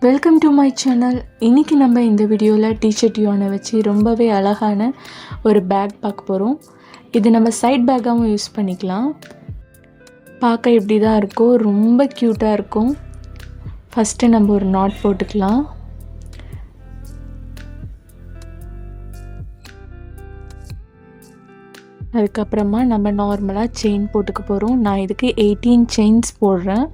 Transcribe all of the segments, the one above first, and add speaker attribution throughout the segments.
Speaker 1: Welcome to my channel. இன்றைக்கி நம்ம இந்த வீடியோவில் டீஷர்ட் யூனை வச்சு ரொம்பவே அழகான ஒரு பேக் பார்க்க போகிறோம். இது நம்ம சைட் பேக்காகவும் யூஸ் பண்ணிக்கலாம். பார்க்க இப்படி தான் இருக்கும், ரொம்ப க்யூட்டாக இருக்கும். ஃபஸ்ட்டு நம்ம ஒரு நாட் போட்டுக்கலாம். அதுக்கப்புறமா நம்ம நார்மலாக செயின் போட்டுக்க போகிறோம். நான் இதுக்கு 18 செயின்ஸ் போடுறேன்.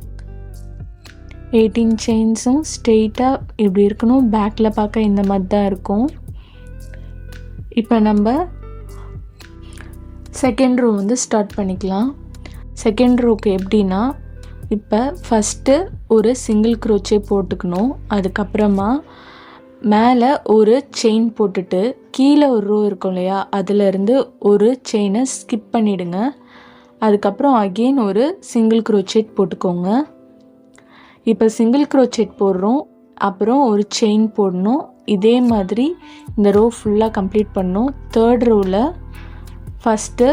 Speaker 1: 18 செயின்ஸும் ஸ்ட்ரெயிட்டாக இப்படி இருக்கணும். பேக்கில் பார்க்க இந்த மாதிரி தான் இருக்கும். இப்போ நம்ம செகண்ட் ரோ ஸ்டார்ட் பண்ணிக்கலாம். செகண்ட் ரோக்கு எப்படின்னா, இப்போ ஃபஸ்ட்டு ஒரு சிங்கிள் க்ரோச்சே போட்டுக்கணும். அதுக்கப்புறமா மேலே ஒரு செயின் போட்டுட்டு கீழே ஒரு ரோ இருக்கும் இல்லையா, அதிலேருந்து ஒரு செயினை ஸ்கிப் பண்ணிவிடுங்க. அதுக்கப்புறம் அகெயின் ஒரு சிங்கிள் க்ரோச்சேட் போட்டுக்கோங்க. இப்போ சிங்கிள் க்ரோச்சேட் போடுறோம், அப்புறம் ஒரு செயின் போடணும். இதே மாதிரி இந்த ரோ ஃபுல்லாக கம்ப்ளீட் பண்ணணும். தேர்ட் ரோவில் ஃபஸ்ட்டு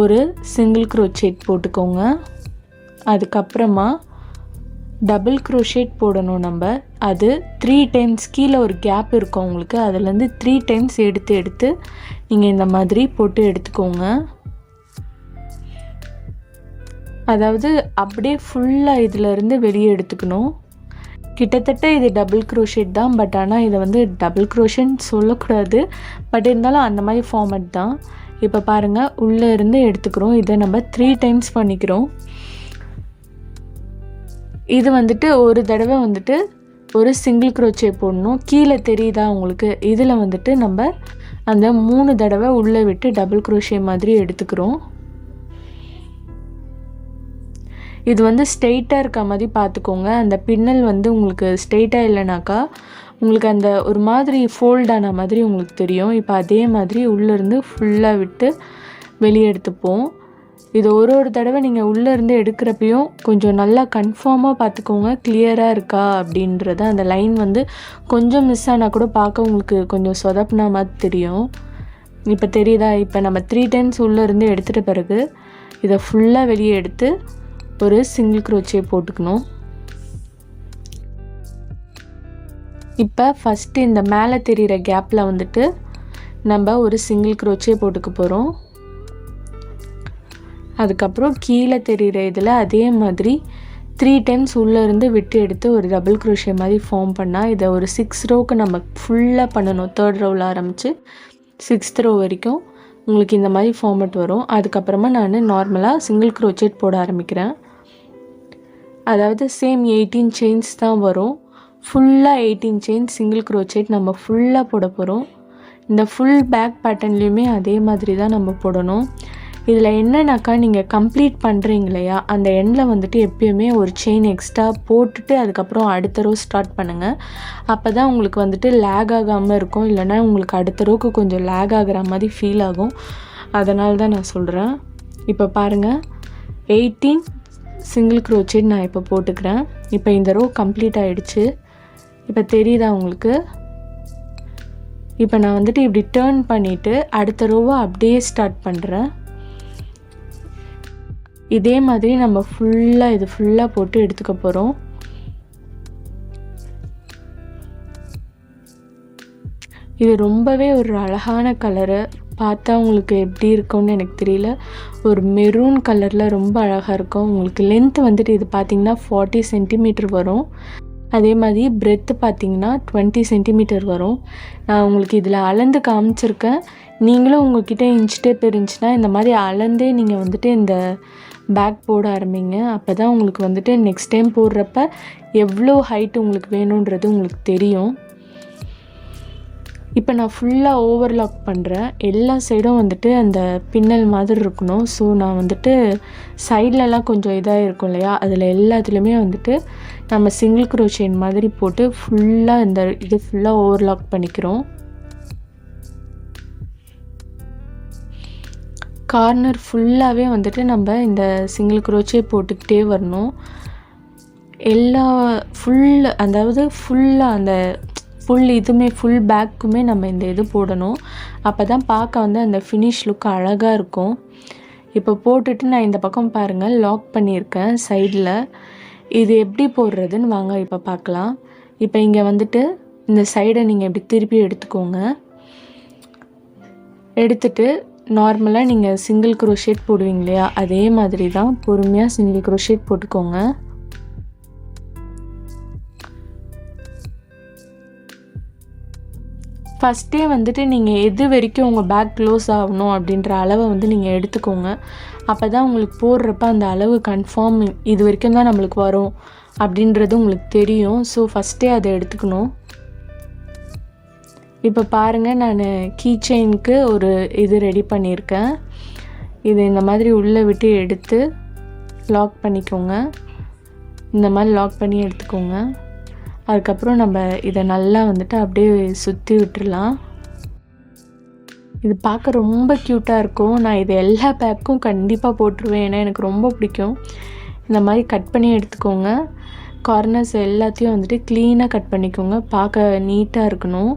Speaker 1: ஒரு சிங்கிள் க்ரோச்சேட் போட்டுக்கோங்க. அதுக்கப்புறமா டபுள் க்ரோஷேட் போடணும் நம்ம. அது 3 டைம்ஸ் கீழே ஒரு கேப் இருக்கும் உங்களுக்கு, அதுலேருந்து 3 டைம்ஸ் எடுத்து நீங்கள் இந்த மாதிரி போட்டு எடுத்துக்கோங்க. அதாவது அப்படியே ஃபுல்லாக இதிலேருந்து வெளியே எடுத்துக்கணும். கிட்டத்தட்ட இது டபுள் க்ரோஷேட் தான், பட் ஆனால் இதை டபுள் க்ரோஷேன்னு சொல்லக்கூடாது, பட் இருந்தாலும் அந்த மாதிரி ஃபார்மேட் தான். இப்போ பாருங்கள், உள்ளே இருந்து எடுத்துக்கிறோம். இதை நம்ம 3 டைம்ஸ் பண்ணிக்கிறோம். இது ஒரு தடவை ஒரு சிங்கிள் க்ரோச்சே போடணும். கீழே தெரியுதா உங்களுக்கு, இதில் நம்ம அந்த 3 தடவை உள்ளே விட்டு டபுள் க்ரோஷே மாதிரி எடுத்துக்கிறோம். இது ஸ்ட்ரெயிட்டாக இருக்க மாதிரி பார்த்துக்கோங்க. அந்த பின்னல் உங்களுக்கு ஸ்ட்ரெயிட்டாக இல்லைனாக்கா உங்களுக்கு அந்த ஒரு மாதிரி ஃபோல்டான மாதிரி உங்களுக்கு தெரியும். இப்போ அதே மாதிரி உள்ளேருந்து ஃபுல்லாக விட்டு வெளியே எடுத்துப்போம். இது ஒரு தடவை நீங்கள் உள்ளேருந்து எடுக்கிறப்பையும் கொஞ்சம் நல்லா கன்ஃபார்மாக பார்த்துக்கோங்க, கிளியராக இருக்கா அப்படின்றத. அந்த லைன் கொஞ்சம் மிஸ் ஆனால் கூட பார்க்க உங்களுக்கு கொஞ்சம் சொதப்புனா மாதிரி தெரியும். இப்போ தெரியுதா? இப்போ நம்ம 3 டைம்ஸ் உள்ளேருந்து எடுத்துகிட்ட பிறகு இதை ஃபுல்லாக வெளியே எடுத்து ஒரு சிங்கிள் க்ரோச்சே போட்டுக்கணும். இப்போ ஃபஸ்ட்டு இந்த மேலே தெரிகிற கேப்பில் நம்ம ஒரு சிங்கிள் க்ரோச்சே போட்டுக்க போகிறோம். அதுக்கப்புறம் கீழே தெரிகிற இதில் அதே மாதிரி 3 டைம்ஸ் உள்ளேருந்து விட்டு எடுத்து ஒரு டபுள் க்ரோஷே மாதிரி ஃபார்ம் பண்ணால் இதை ஒரு 6 ரோவுக்கு நம்ம ஃபுல்லாக பண்ணணும். 3rd ரோவில் ஆரம்பித்து 6th ரோ வரைக்கும் உங்களுக்கு இந்த மாதிரி ஃபார்மேட் வரும். அதுக்கப்புறமா நான் நார்மலாக சிங்கிள் க்ரோச்சேட் போட ஆரம்பிக்கிறேன். அதாவது சேம் 18 செயின்ஸ் தான் வரும். ஃபுல்லாக 18 செயின்ஸ் சிங்கிள் க்ரோச்சேட் நம்ம ஃபுல்லாக போட போகிறோம். இந்த ஃபுல் பேக் பேட்டர்ன்லேயுமே அதே மாதிரி தான் நம்ம போடணும். இதில் என்னன்னாக்கா, நீங்கள் கம்ப்ளீட் பண்ணுறீங்க இல்லையா, அந்த எண்டில் எப்பயுமே ஒரு செயின் எக்ஸ்ட்ரா போட்டுட்டு அதுக்கப்புறம் அடுத்த ரோ ஸ்டார்ட் பண்ணுங்கள். அப்போ தான் உங்களுக்கு லேக் ஆகாமல் இருக்கும். இல்லைனா உங்களுக்கு அடுத்த ரோக்கு கொஞ்சம் லேக் ஆகிற மாதிரி ஃபீல் ஆகும். அதனால தான் நான் சொல்கிறேன். இப்போ பாருங்கள், 18 சிங்கிள் க்ரோச்சேட் நான் இப்போ போட்டுக்கிறேன். இப்போ இந்த ரோ கம்ப்ளீட் ஆகிடுச்சு. இப்போ தெரியுதா உங்களுக்கு? இப்போ நான் இப்படி டேர்ன் பண்ணிவிட்டு அடுத்த ரோவை அப்படியே ஸ்டார்ட் பண்ணுறேன். இதே மாதிரி நம்ம ஃபுல்லாக இது ஃபுல்லாக போட்டு எடுத்துக்க போகிறோம். இது ரொம்பவே ஒரு அழகான கலரு. பார்த்தா உங்களுக்கு எப்படி இருக்கும்னு எனக்கு தெரியல. ஒரு மெரூன் கலரில் ரொம்ப அழகாக இருக்கும். உங்களுக்கு லென்த் இது பார்த்திங்கன்னா 40 சென்டிமீட்டர் வரும். அதே மாதிரி பிரெத்து பார்த்திங்கன்னா 20 சென்டிமீட்டர் வரும். நான் உங்களுக்கு இதில் அளந்து காமிச்சிருக்கேன். நீங்களும் உங்கள்கிட்ட இன்ச் டேப் இருந்துச்சுன்னா இந்த மாதிரி அளந்தே நீங்கள் இந்த பேக் போட ஆரம்பிங்க. அப்போ தான் உங்களுக்கு நெக்ஸ்ட் டைம் போடுறப்ப எவ்வளோ ஹைட் உங்களுக்கு வேணுன்றது உங்களுக்கு தெரியும். இப்போ நான் ஃபுல்லாக ஓவர்லாக் பண்ணுறேன். எல்லா சைடும் அந்த பின்னல் மாதிரி இருக்கணும். ஸோ நான் சைட்லலாம் கொஞ்சம் இதாக இருக்கும் இல்லையா, அதில் எல்லாத்துலேயுமே நம்ம சிங்கிள் க்ரோச்சேட் மாதிரி போட்டு ஃபுல்லாக இது ஃபுல்லாக ஓவர்லாக் பண்ணிக்கிறோம். கார்னர் ஃபுல்லாகவே நம்ம இந்த சிங்கிள் க்ரோச்சே போட்டுக்கிட்டே வரணும். எல்லா ஃபுல்லாக அந்த இதுவுமே ஃபுல் பேக்குமே நம்ம இந்த இது போடணும். அப்போ தான் பார்க்க அந்த ஃபினிஷ் லுக் அழகாக இருக்கும். இப்போ போட்டுட்டு நான் இந்த பக்கம் பாருங்கள் லாக் பண்ணியிருக்கேன் சைடில். இது எப்படி போடுறதுன்னு வாங்க இப்போ பார்க்கலாம். இப்போ இங்கே வந்துட்டு இந்த சைடை நீங்கள் இப்படி திருப்பி எடுத்துக்கோங்க. எடுத்துட்டு நார்மலாக நீங்கள் சிங்கிள் க்ரோஷேட் போடுவீங்க இல்லையா, அதே மாதிரி தான் பொறுமையாக சிங்கிள் க்ரோஷேட் போட்டுக்கோங்க. ஃபஸ்ட்டே வந்துட்டு நீங்கள் எது வரைக்கும் உங்கள் பேக் க்ளோஸ் ஆகணும் அப்படின்ற அளவை வந்து நீங்கள் எடுத்துக்கோங்க. அப்போ தான் உங்களுக்கு போடுறப்ப அந்த அளவு கன்ஃபார்ம் இது வரைக்கும் தான் நம்மளுக்கு வரும் அப்படின்றது உங்களுக்கு தெரியும். ஸோ ஃபஸ்ட்டே அதை எடுத்துக்கணும். இப்போ பாருங்கள், நான் கீ செயினுக்கு ஒரு இது ரெடி பண்ணியிருக்கேன். இது இந்த மாதிரி உள்ளே விட்டு எடுத்து லாக் பண்ணிக்கோங்க. இந்த மாதிரி லாக் பண்ணி எடுத்துக்கோங்க. அதுக்கப்புறம் நம்ம இதை நல்லா வந்துட்டு அப்படியே சுற்றி விட்டுடலாம். இது பார்க்க ரொம்ப க்யூட்டாக இருக்கும். நான் இது எல்லா பேக்கும் கண்டிப்பாக போட்டுருவேன், ஏன்னா எனக்கு ரொம்ப பிடிக்கும். இந்த மாதிரி கட் பண்ணி எடுத்துக்கோங்க. கார்னர்ஸ் எல்லாத்தையும் வந்துட்டு க்ளீனாக கட் பண்ணிக்கோங்க, பார்க்க நீட்டாக இருக்கணும்.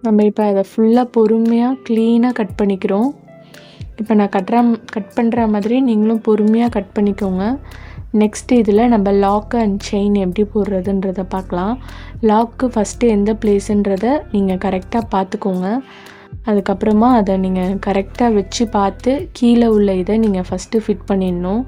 Speaker 1: நம்ம இப்போ அதை ஃபுல்லாக பொறுமையாக க்ளீனாக கட் பண்ணிக்கிறோம். இப்போ நான் கட் பண்ணுற மாதிரி நீங்களும் பொறுமையாக கட் பண்ணிக்கோங்க. நெக்ஸ்ட்டு இதில் நம்ம லாக்கு அண்ட் செயின் எப்படி போடுறதுன்றதை பார்க்கலாம். லாக்கு ஃபஸ்ட்டு எந்த பிளேஸுன்றதை நீங்கள் கரெக்டாக பார்த்துக்கோங்க. அதுக்கப்புறமா அதை நீங்கள் கரெக்டாக வச்சு பார்த்து கீழே உள்ள இதை நீங்கள் ஃபஸ்ட்டு ஃபிட் பண்ணிடணும்.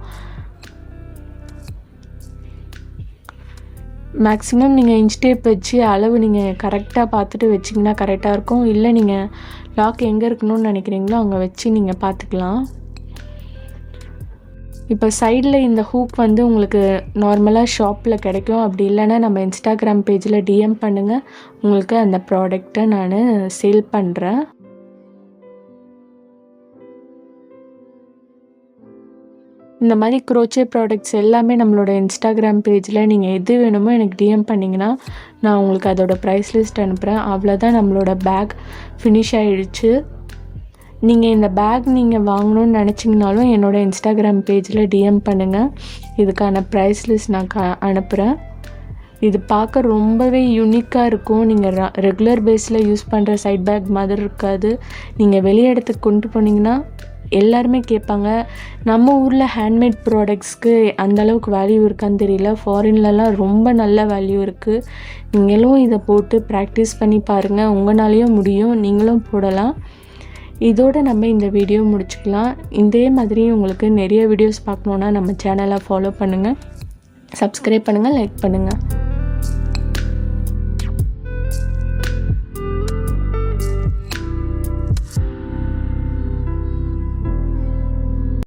Speaker 1: மேக்ஸிமம் நீங்கள் இன்ச் டேப் வச்சு அளவு நீங்கள் கரெக்டாக பார்த்துட்டு வச்சிங்கன்னா கரெக்டாக இருக்கும். இல்லை நீங்கள் லாக் எங்கே இருக்கணும்னு நினைக்கிறீங்களோ அங்கே வச்சு நீங்கள் பார்த்துக்கலாம். இப்போ சைடில் இந்த ஹூக் வந்து உங்களுக்கு நார்மலாக ஷாப்பில் கிடைக்கும். அப்படி இல்லைன்னா நம்ம இன்ஸ்டாகிராம் பேஜில் டிஎம் பண்ணுங்கள், உங்களுக்கு அந்த ப்ராடக்டை நான் சேல் பண்ணுறேன். இந்த மாதிரி க்ரோச்சே ப்ராடக்ட்ஸ் எல்லாமே நம்மளோட இன்ஸ்டாகிராம் பேஜில் நீங்கள் எது வேணுமோ எனக்கு டிஎம் பண்ணிங்கன்னா நான் உங்களுக்கு அதோட ப்ரைஸ் லிஸ்ட் அனுப்புகிறேன். அவ்வளோதான், நம்மளோட பேக் ஃபினிஷ் ஆகிடுச்சு. நீங்கள் இந்த பேக் நீங்கள் வாங்கணும்னு நினச்சிங்கனாலும் என்னோடய இன்ஸ்டாகிராம் பேஜில் டிஎம் பண்ணுங்கள், இதுக்கான ப்ரைஸ் லிஸ்ட் நான் அனுப்புகிறேன். இது பார்க்க ரொம்பவே யூனிக்காக இருக்கும். நீங்கள் ரெகுலர் பேஸில் யூஸ் பண்ணுற சைட் பேக் மாதிரி இருக்காது. நீங்கள் வெளியே இடத்துக்கு கொண்டு போனீங்கன்னா எல்லாருமே கேட்பாங்க, நம்ம ஊரில் ஹேண்ட்மேட் ப்ராடக்ட்ஸ்க்கு அந்தளவுக்கு வேல்யூ இருக்கான்னு தெரியல, ஃபாரின்லலாம் ரொம்ப நல்ல வேல்யூ இருக்குது. நீங்களும் இதை போட்டு ப்ராக்டிஸ் பண்ணி பாருங்கள், உங்களாலேயும் முடியும், நீங்களும் போடலாம். இதோடு நம்ம இந்த வீடியோ முடிச்சுக்கலாம். இதே மாதிரி உங்களுக்கு நிறைய வீடியோஸ் பார்க்கணுன்னா நம்ம சேனலை ஃபாலோ பண்ணுங்கள், சப்ஸ்கிரைப் பண்ணுங்கள், லைக் பண்ணுங்கள்.